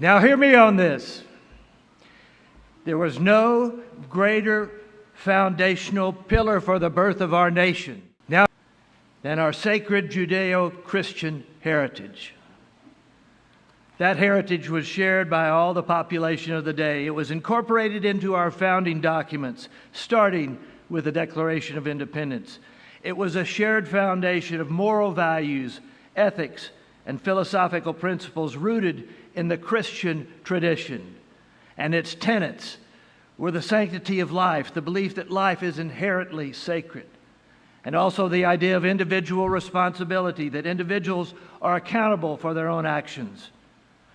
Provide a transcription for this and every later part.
Now hear me on this. There was no greater foundational pillar for the birth of our nation than our sacred Judeo-Christian heritage. That heritage was shared by all the population of the day. It was incorporated into our founding documents, starting with the Declaration of Independence. It was a shared foundation of moral values, ethics, and philosophical principles rooted in the Christian tradition. And its tenets were the sanctity of life, the belief that life is inherently sacred, and also the idea of individual responsibility, that individuals are accountable for their own actions,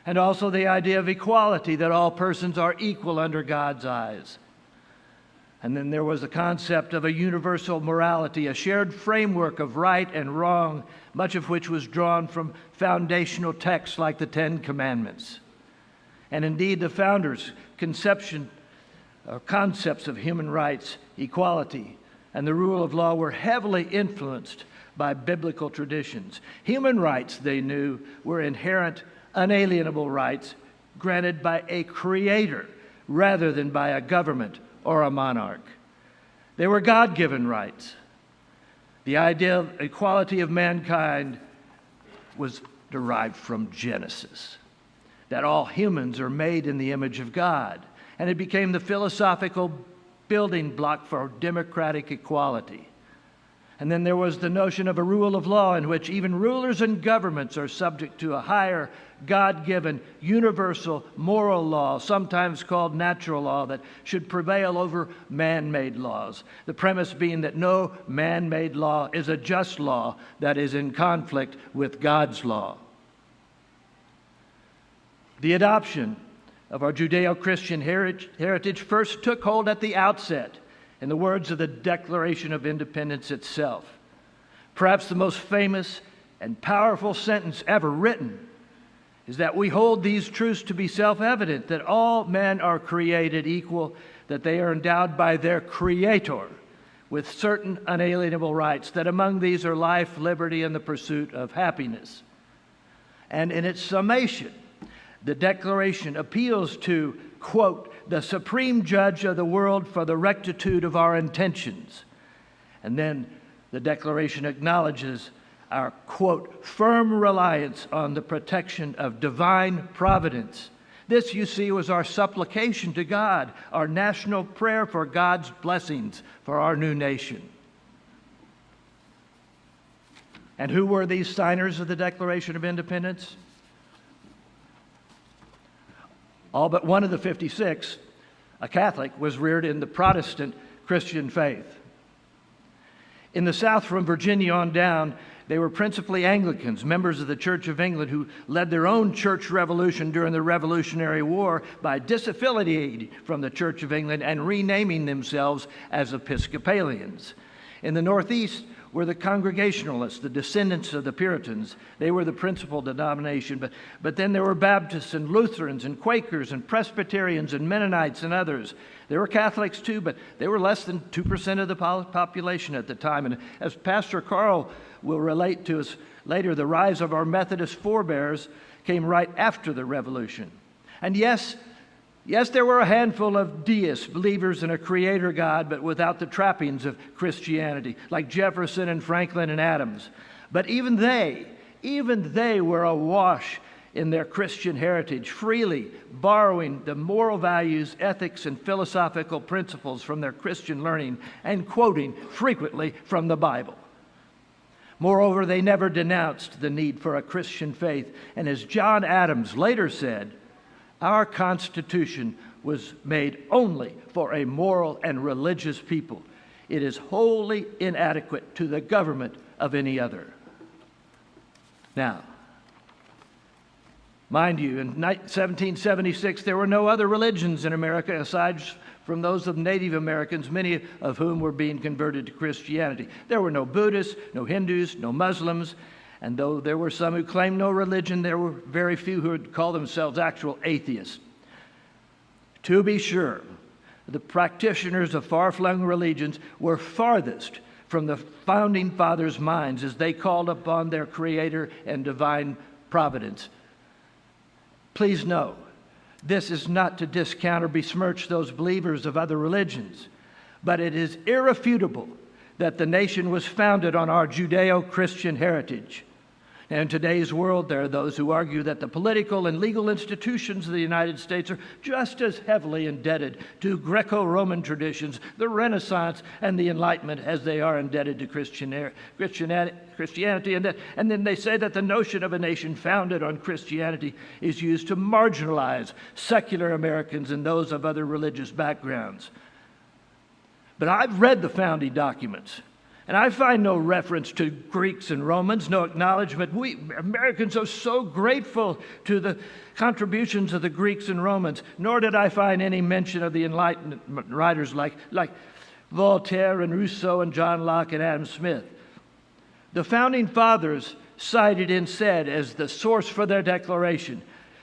and also the idea of equality, that all persons are equal under God's eyes. And then there was the concept of a universal morality, a shared framework of right and wrong, much of which was drawn from foundational texts like the Ten Commandments. And indeed, the founders' concepts of human rights, equality, and the rule of law were heavily influenced by biblical traditions. Human rights, they knew, were inherent, unalienable rights granted by a creator rather than by a government or a monarch. They were God-given rights. The idea of equality of mankind was derived from Genesis, that all humans are made in the image of God, and it became the philosophical building block for democratic equality. And then there was the notion of a rule of law in which even rulers and governments are subject to a higher, God-given, universal moral law, sometimes called natural law, that should prevail over man-made laws. The premise being that no man-made law is a just law that is in conflict with God's law. The adoption of our Judeo-Christian heritage first took hold at the outset in the words of the Declaration of Independence itself. Perhaps the most famous and powerful sentence ever written is that we hold these truths to be self-evident, that all men are created equal, that they are endowed by their Creator with certain unalienable rights, that among these are life, liberty, and the pursuit of happiness. And in its summation, the Declaration appeals to, quote, the supreme judge of the world for the rectitude of our intentions. And then the Declaration acknowledges our, quote, firm reliance on the protection of divine providence. This, you see, was our supplication to God, our national prayer for God's blessings for our new nation. And who were these signers of the Declaration of Independence? All but one of the 56, a Catholic, was reared in the Protestant Christian faith. In the South, from Virginia on down, they were principally Anglicans, members of the Church of England, who led their own church revolution during the Revolutionary War by disaffiliating from the Church of England and renaming themselves as Episcopalians. In the Northeast were the Congregationalists, the descendants of the Puritans. They were the principal denomination, but then there were Baptists and Lutherans and Quakers and Presbyterians and Mennonites and others. There were Catholics too, but they were less than 2% of the population at the time. And as Pastor Carl will relate to us later, the rise of our Methodist forebears came right after the Revolution. And yes, there were a handful of deists, believers in a creator God, but without the trappings of Christianity, like Jefferson and Franklin and Adams. But even they were awash in their Christian heritage, freely borrowing the moral values, ethics, and philosophical principles from their Christian learning and quoting frequently from the Bible. Moreover, they never denounced the need for a Christian faith. And as John Adams later said, our Constitution was made only for a moral and religious people. It is wholly inadequate to the government of any other. Now, mind you, in 1776, there were no other religions in America aside from those of Native Americans, many of whom were being converted to Christianity. There were no Buddhists, no Hindus, no Muslims. And though there were some who claimed no religion, there were very few who would call themselves actual atheists. To be sure, the practitioners of far-flung religions were farthest from the founding fathers' minds as they called upon their Creator and divine providence. Please know This is not to discount or besmirch those believers of other religions, but it is irrefutable that the nation was founded on our Judeo-Christian heritage. And in today's world, there are those who argue that the political and legal institutions of the United States are just as heavily indebted to Greco-Roman traditions, the Renaissance, and the Enlightenment as they are indebted to Christianity. And then they say that the notion of a nation founded on Christianity is used to marginalize secular Americans and those of other religious backgrounds. But I've read the founding documents, and I find no reference to Greeks and Romans, no acknowledgement. We Americans are so grateful to the contributions of the Greeks and Romans, nor did I find any mention of the Enlightenment writers like Voltaire and Rousseau and John Locke and Adam Smith. The Founding Fathers cited instead as the source for their declaration,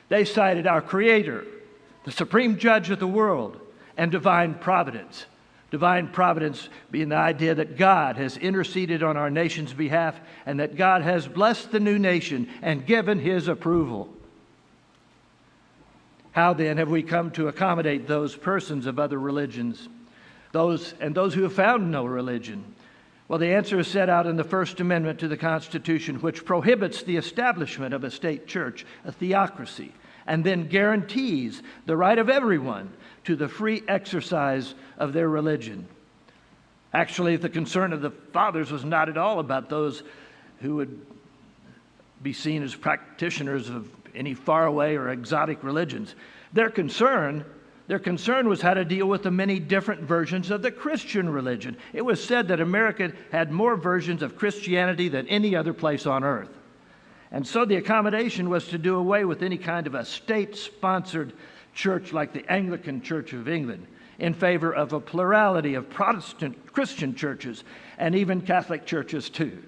they cited our Creator, the supreme judge of the world, and divine providence. Divine providence being the idea that God has interceded on our nation's behalf and that God has blessed the new nation and given His approval. How then have we come to accommodate those persons of other religions, those who have found no religion? Well, the answer is set out in the First Amendment to the Constitution, which prohibits the establishment of a state church, a theocracy, and then guarantees the right of everyone to the free exercise of their religion. Actually, the concern of the fathers was not at all about those who would be seen as practitioners of any faraway or exotic religions. Their concern was how to deal with the many different versions of the Christian religion. It was said that America had more versions of Christianity than any other place on earth. And so the accommodation was to do away with any kind of a state-sponsored church like the Anglican Church of England in favor of a plurality of Protestant Christian churches and even Catholic churches too.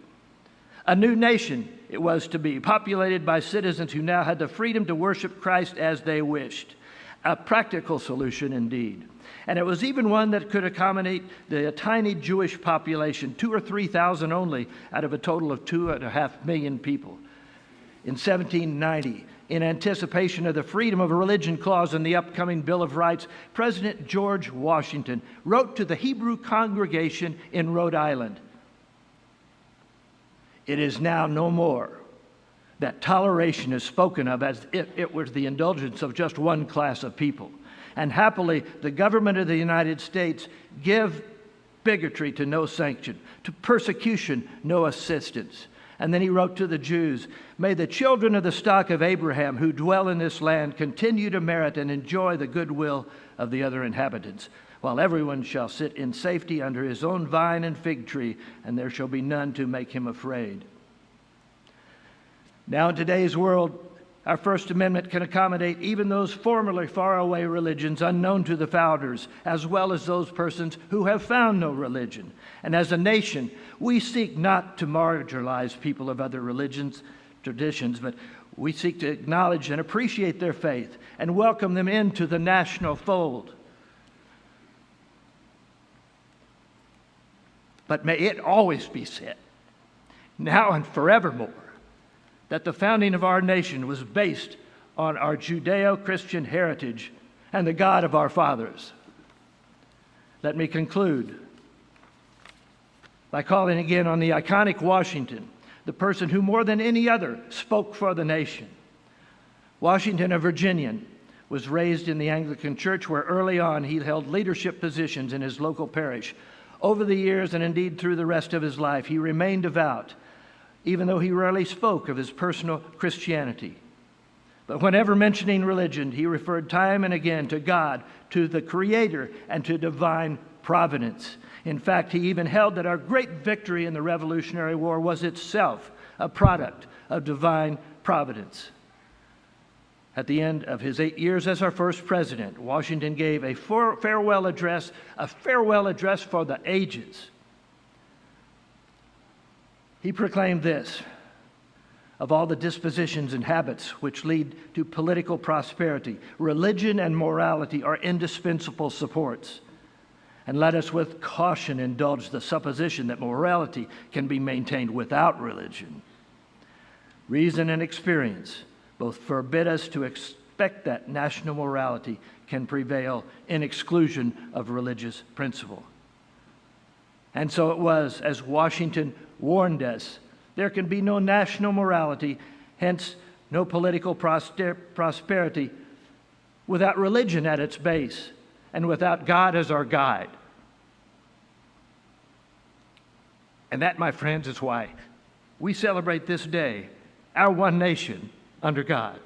A new nation it was to be, populated by citizens who now had the freedom to worship Christ as they wished. A practical solution indeed. And it was even one that could accommodate the tiny Jewish population, 2,000 or 3,000 only out of a total of 2.5 million people. In 1790, in anticipation of the freedom of religion clause in the upcoming Bill of Rights, President George Washington wrote to the Hebrew congregation in Rhode Island, "It is now no more that toleration is spoken of as if it were the indulgence of just one class of people. And happily, the government of the United States give bigotry to no sanction, to persecution no assistance." And then he wrote to the Jews, "May the children of the stock of Abraham who dwell in this land continue to merit and enjoy the goodwill of the other inhabitants, while everyone shall sit in safety under his own vine and fig tree, and there shall be none to make him afraid." Now in today's world, our First Amendment can accommodate even those formerly faraway religions unknown to the founders, as well as those persons who have found no religion. And as a nation, we seek not to marginalize people of other religions, traditions, but we seek to acknowledge and appreciate their faith and welcome them into the national fold. But may it always be said, now and forevermore, that the founding of our nation was based on our Judeo-Christian heritage and the God of our fathers. Let me conclude by calling again on the iconic Washington, the person who more than any other spoke for the nation. Washington, a Virginian, was raised in the Anglican Church, where early on he held leadership positions in his local parish. Over the years, and indeed through the rest of his life, he remained devout, even though he rarely spoke of his personal Christianity. But whenever mentioning religion, he referred time and again to God, to the Creator, and to divine providence. In fact, he even held that our great victory in the Revolutionary War was itself a product of divine providence. At the end of his 8 years as our first president, Washington gave a farewell address for the ages. He proclaimed this: "Of all the dispositions and habits which lead to political prosperity, religion and morality are indispensable supports. And let us with caution indulge the supposition that morality can be maintained without religion. Reason and experience both forbid us to expect that national morality can prevail in exclusion of religious principle. And so it was, as Washington warned us, there can be no national morality, hence no political prosperity, without religion at its base and without God as our guide. And that, my friends, is why we celebrate this day, our one nation under God.